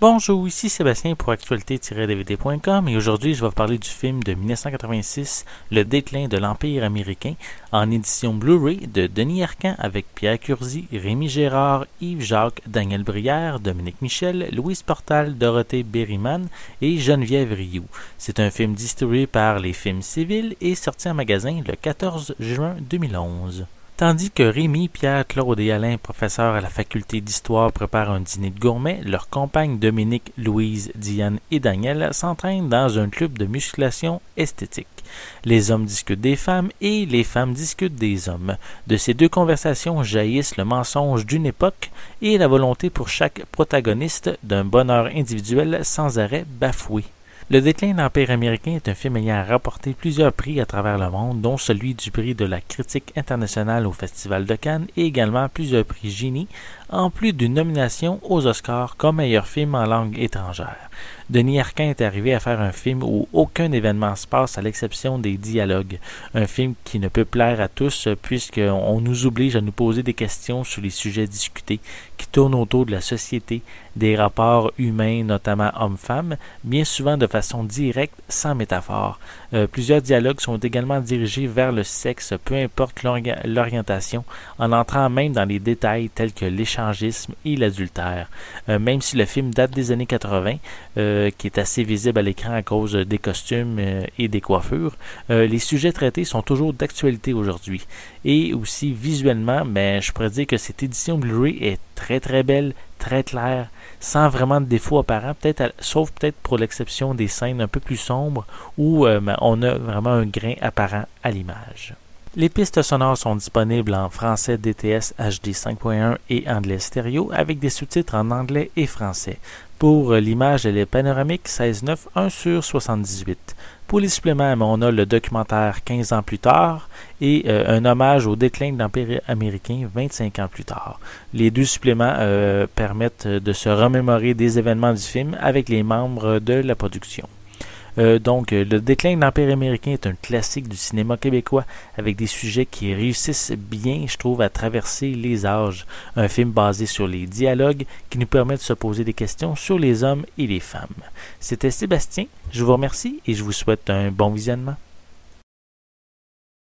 Bonjour, ici Sébastien pour actualité-dvd.com et aujourd'hui je vais vous parler du film de 1986, Le déclin de l'Empire américain, en édition Blu-ray de Denis Arcand avec Pierre Curzi, Rémi Gérard, Yves Jacques, Daniel Brière, Dominique Michel, Louise Portal, Dorothée Berryman et Geneviève Rioux. C'est un film distribué par Les Films Civils et sorti en magasin le 14 juin 2011. Tandis que Rémi, Pierre, Claude et Alain, professeurs à la faculté d'histoire, préparent un dîner de gourmet, leurs compagnes Dominique, Louise, Diane et Daniel s'entraînent dans un club de musculation esthétique. Les hommes discutent des femmes et les femmes discutent des hommes. De ces deux conversations jaillissent le mensonge d'une époque et la volonté pour chaque protagoniste d'un bonheur individuel sans arrêt bafoué. Le déclin de l'Empire américain est un film ayant rapporté plusieurs prix à travers le monde, dont celui du prix de la critique internationale au Festival de Cannes et également plusieurs prix Genie, en plus d'une nomination aux Oscars comme meilleur film en langue étrangère. Denis Arcand est arrivé à faire un film où aucun événement se passe à l'exception des dialogues. Un film qui ne peut plaire à tous puisqu'on nous oblige à nous poser des questions sur les sujets discutés qui tournent autour de la société, des rapports humains, notamment hommes-femmes, bien souvent de façon directe, sans métaphore. Plusieurs dialogues sont également dirigés vers le sexe, peu importe l'orientation, en entrant même dans les détails tels que l'échangisme et l'adultère. Même si le film date des années 80, qui est assez visible à l'écran à cause des costumes et des coiffures, les sujets traités sont toujours d'actualité aujourd'hui. Et aussi visuellement, je pourrais dire que cette édition Blu-ray est très très belle, très claire, sans vraiment de défauts apparents, sauf peut-être pour l'exception des scènes un peu plus sombres où on a vraiment un grain apparent à l'image. Les pistes sonores sont disponibles en français DTS HD 5.1 et anglais stéréo avec des sous-titres en anglais et français. Pour l'image, elle est panoramique 16:9 1/78. Pour les suppléments, on a le documentaire 15 ans plus tard et un hommage au déclin de l'Empire américain 25 ans plus tard. Les deux suppléments permettent de se remémorer des événements du film avec les membres de la production. Donc, Le déclin de l'Empire américain est un classique du cinéma québécois avec des sujets qui réussissent bien, je trouve, à traverser les âges. Un film basé sur les dialogues qui nous permet de se poser des questions sur les hommes et les femmes. C'était Sébastien, je vous remercie et je vous souhaite un bon visionnement.